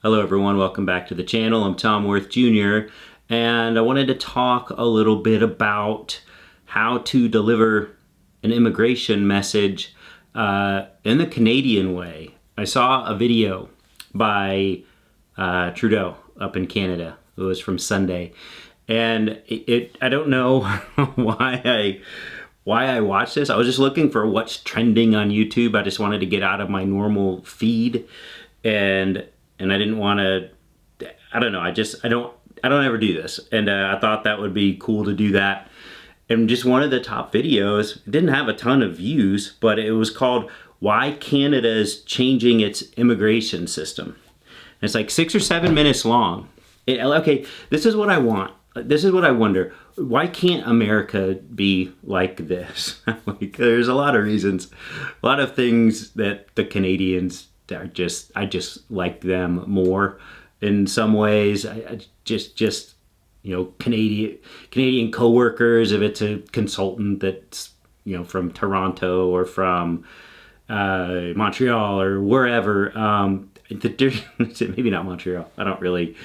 Hello everyone, welcome back to the channel. I'm Tom Worth Jr. and I wanted to talk a little bit about how to deliver an immigration message in the Canadian way. I saw a video by Trudeau up in Canada. It was from Sunday, and I don't know why I watched this. I was just looking for what's trending on YouTube. I just wanted to get out of my normal feed, and I didn't want to. I don't know. I don't ever do this, and I thought that would be cool to do that. And just one of the top videos, it didn't have a ton of views, but it was called "Why Canada is Changing Its Immigration System." And it's like 6 or 7 minutes long. Okay, this is what I want. This is what I wonder. Why can't America be like this? Like, there's a lot of reasons, a lot of things that the Canadians are just. I just like them more in some ways. I just Canadian coworkers. If it's a consultant that's from Toronto or from Montreal or wherever. Maybe not Montreal. I don't really.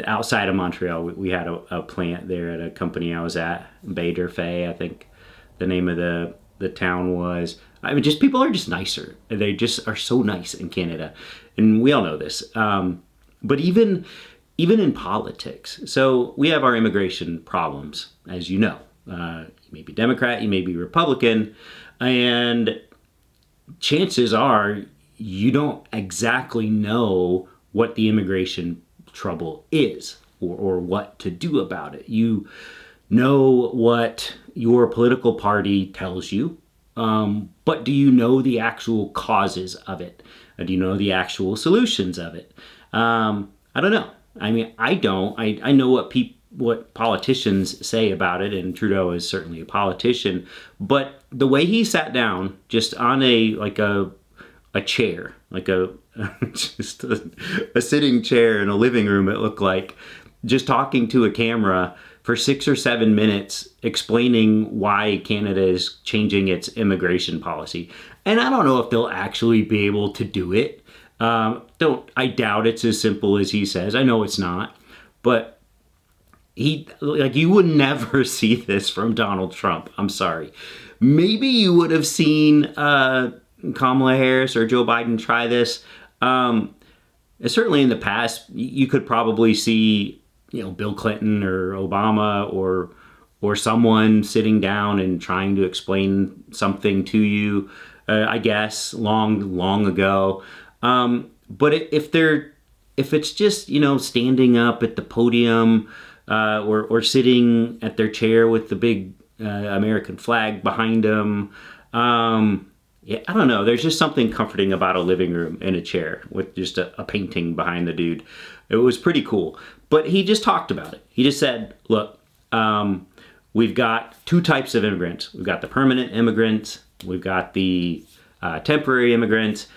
Outside of Montreal, we had a plant there at a company I was at, Bader Fay, I think the name of the town was. I mean, just people are just nicer. They just are so nice in Canada, and we all know this. But even in politics, so we have our immigration problems, as you know. You may be Democrat, you may be Republican, and chances are you don't exactly know what the immigration trouble is or what to do about it. You know what your political party tells you, but do you know the actual causes of it? Do you know the actual solutions of it? I don't know. I mean, I don't. I know what politicians say about it, and Trudeau is certainly a politician, but the way he sat down just on a chair, like just a sitting chair in a living room, it looked like, just talking to a camera for 6 or 7 minutes explaining why Canada is changing its immigration policy. And I don't know if they'll actually be able to do it. I doubt it's as simple as he says. I know it's not, but you would never see this from Donald Trump. I'm sorry. Maybe you would have seen Kamala Harris or Joe Biden try this. Certainly in the past, you could probably see, Bill Clinton or Obama or someone sitting down and trying to explain something to you. I guess long ago. But if it's just standing up at the podium or sitting at their chair with the big American flag behind them. Yeah, I don't know. There's just something comforting about a living room in a chair with just a painting behind the dude. It was pretty cool. But he just talked about it. He just said, look, we've got two types of immigrants. We've got the permanent immigrants. We've got the temporary immigrants.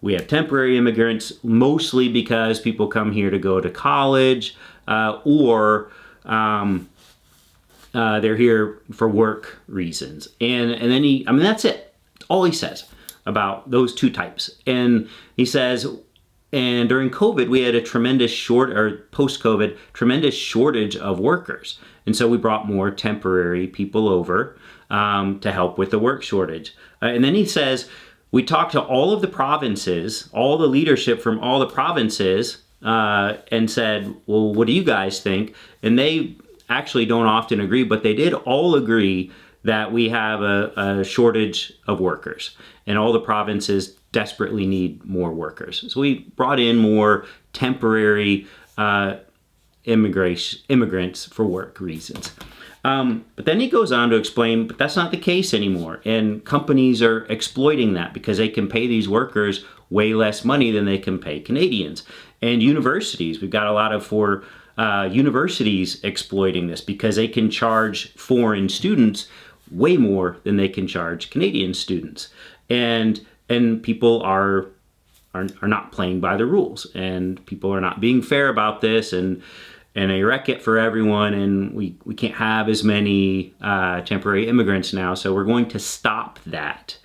We have temporary immigrants mostly because people come here to go to college or they're here for work reasons. And then that's it. All he says about those two types. And he says, and during COVID, we had a post-COVID, tremendous shortage of workers. And so we brought more temporary people over to help with the work shortage. And then he says, we talked to all of the provinces, all the leadership from all the provinces, and said, well, what do you guys think? And they actually don't often agree, but they did all agree that we have a shortage of workers, and all the provinces desperately need more workers. So we brought in more temporary immigrants for work reasons. But then he goes on to explain, but that's not the case anymore. And companies are exploiting that because they can pay these workers way less money than they can pay Canadians. And universities, we've got a lot of universities exploiting this because they can charge foreign students way more than they can charge Canadian students, and people are not playing by the rules, and people are not being fair about this, and they wreck it for everyone, and we can't have as many temporary immigrants now, so we're going to stop that.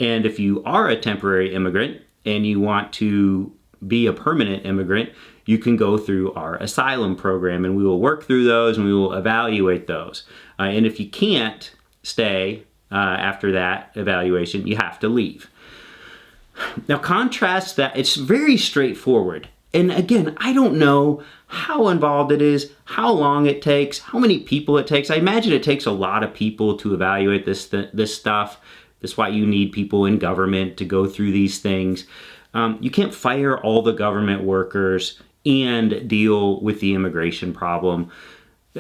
And if you are a temporary immigrant and you want to be a permanent immigrant, you can go through our asylum program, and we will work through those and we will evaluate those. And if you can't stay after that evaluation, you have to leave. Now contrast that, it's very straightforward. And again, I don't know how involved it is, how long it takes, how many people it takes. I imagine it takes a lot of people to evaluate this stuff. That's why you need people in government to go through these things. You can't fire all the government workers and deal with the immigration problem.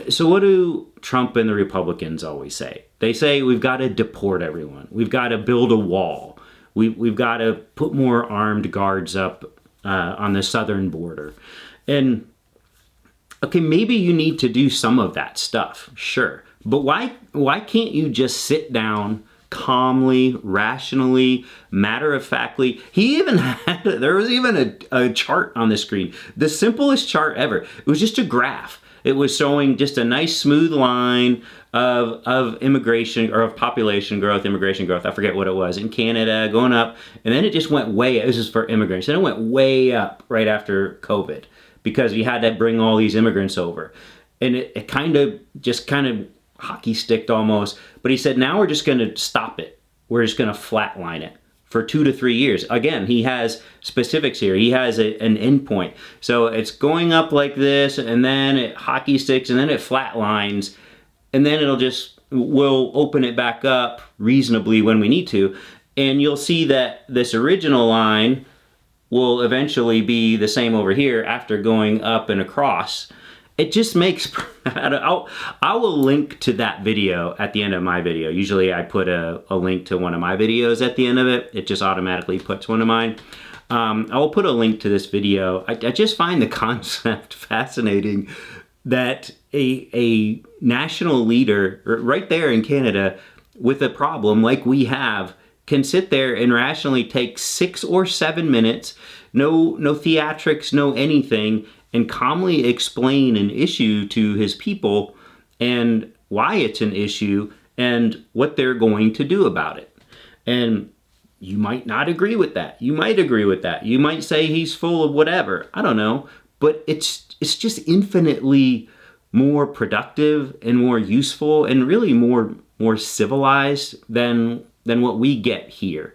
So what do Trump and the Republicans always say? They say we've got to deport everyone. We've got to build a wall. We've got to put more armed guards up on the southern border. And okay, maybe you need to do some of that stuff, sure. But why can't you just sit down calmly, rationally, matter-of-factly? There was even a chart on the screen. The simplest chart ever. It was just a graph. It was showing just a nice smooth line of immigration, or of population growth, immigration growth. I forget what it was in Canada, going up, and then it just went way. This is for immigrants. Then it went way up right after COVID because we had to bring all these immigrants over, and it kind of hockey sticked almost. But he said, now we're just going to stop it. We're just going to flatline it for 2 to 3 years. Again, he has specifics here. He has an endpoint. So it's going up like this, and then it hockey sticks, and then it flatlines, and then we'll open it back up reasonably when we need to. And you'll see that this original line will eventually be the same over here after going up and across. It just makes, I will link to that video at the end of my video. Usually I put a link to one of my videos at the end of it. It just automatically puts one of mine. I will put a link to this video. I just find the concept fascinating that a national leader right there in Canada with a problem like we have can sit there and rationally take 6 or 7 minutes, no theatrics, no anything, and calmly explain an issue to his people and why it's an issue and what they're going to do about it. And you might not agree with that. You might agree with that. You might say he's full of whatever. I don't know. But it's just infinitely more productive and more useful and really more civilized than what we get here.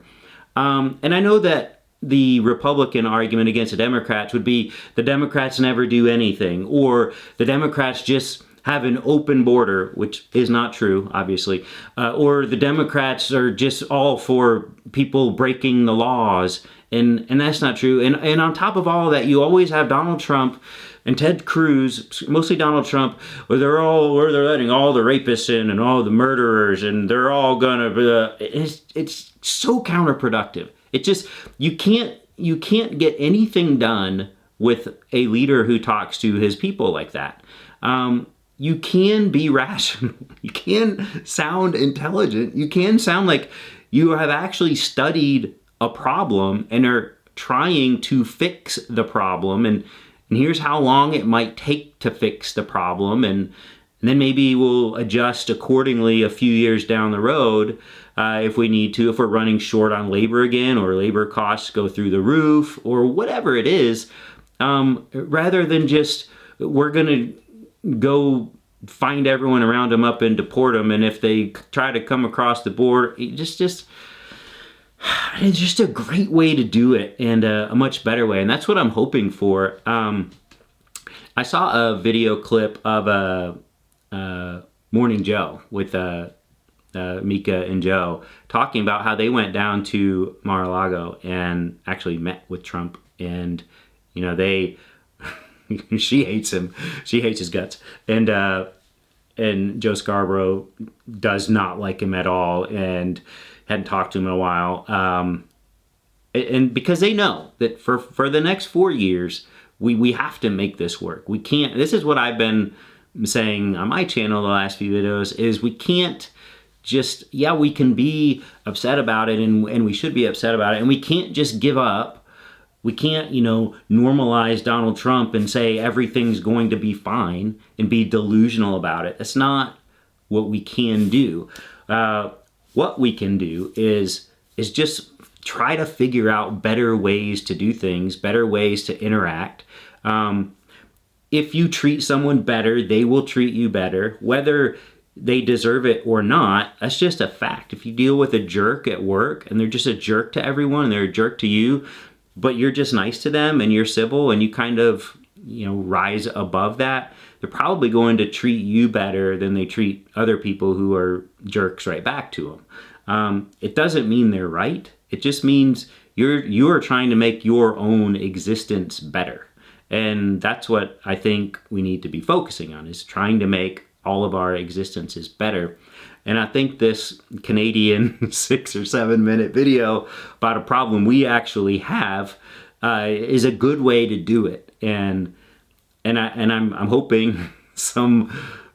And I know that the Republican argument against the Democrats would be the Democrats never do anything, or the Democrats just have an open border, which is not true, obviously, or the Democrats are just all for people breaking the laws, and that's not true. And on top of all of that, you always have Donald Trump and Ted Cruz, mostly Donald Trump, where they're letting all the rapists in and all the murderers, and they're all gonna. It's so counterproductive. It just you can't get anything done with a leader who talks to his people like that. You can be rational. You can sound intelligent. You can sound like you have actually studied a problem and are trying to fix the problem. And here's how long it might take to fix the problem. And then maybe we'll adjust accordingly a few years down the road if we need to, if we're running short on labor again, or labor costs go through the roof, or whatever it is, rather than just we're going to go find everyone around them up and deport them. And if they try to come across the border, it's just a great way to do it, and a much better way. And that's what I'm hoping for. I saw a video clip of Morning Joe with Mika and Joe talking about how they went down to Mar-a-Lago and actually met with Trump. And, she hates him. She hates his guts. And Joe Scarborough does not like him at all and hadn't talked to him in a while. And because they know that for the next 4 years, we have to make this work. We can't, this is what I've been saying on my channel the last few videos, is we can't just, we can be upset about it and we should be upset about it, and we can't just give up. We can't, normalize Donald Trump and say everything's going to be fine and be delusional about it. That's not what we can do. What we can do is just try to figure out better ways to do things, better ways to interact. If you treat someone better, they will treat you better, whether they deserve it or not. That's just a fact. If you deal with a jerk at work and they're just a jerk to everyone and they're a jerk to you, but you're just nice to them and you're civil and you kind of, rise above that, they're probably going to treat you better than they treat other people who are jerks right back to them. It doesn't mean they're right. It just means you are trying to make your own existence better. And that's what I think we need to be focusing on, is trying to make all of our existences better. And I think this Canadian 6 or 7 minute video about a problem we actually have is a good way to do it. And I'm hoping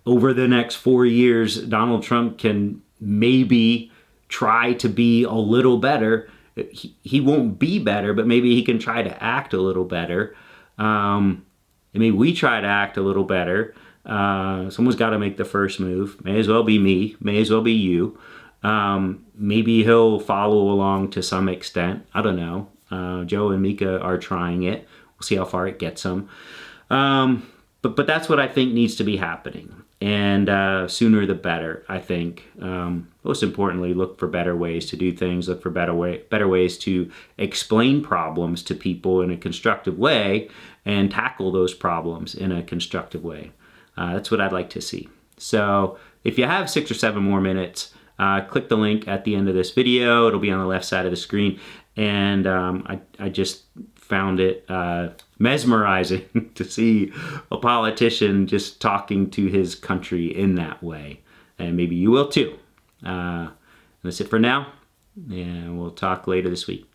over the next 4 years, Donald Trump can maybe try to be a little better. He won't be better, but maybe he can try to act a little better. We try to act a little better. Someone's got to make the first move. May as well be me. May as well be you. Maybe he'll follow along to some extent. I don't know. Joe and Mika are trying it. We'll see how far it gets them. But that's what I think needs to be happening. And sooner the better, I think. Most importantly, look for better ways to do things. Look for better ways to explain problems to people in a constructive way and tackle those problems in a constructive way. That's what I'd like to see. So if you have 6 or 7 more minutes, click the link at the end of this video. It'll be on the left side of the screen. And I just found it mesmerizing to see a politician just talking to his country in that way. And maybe you will too. That's it for now. And we'll talk later this week.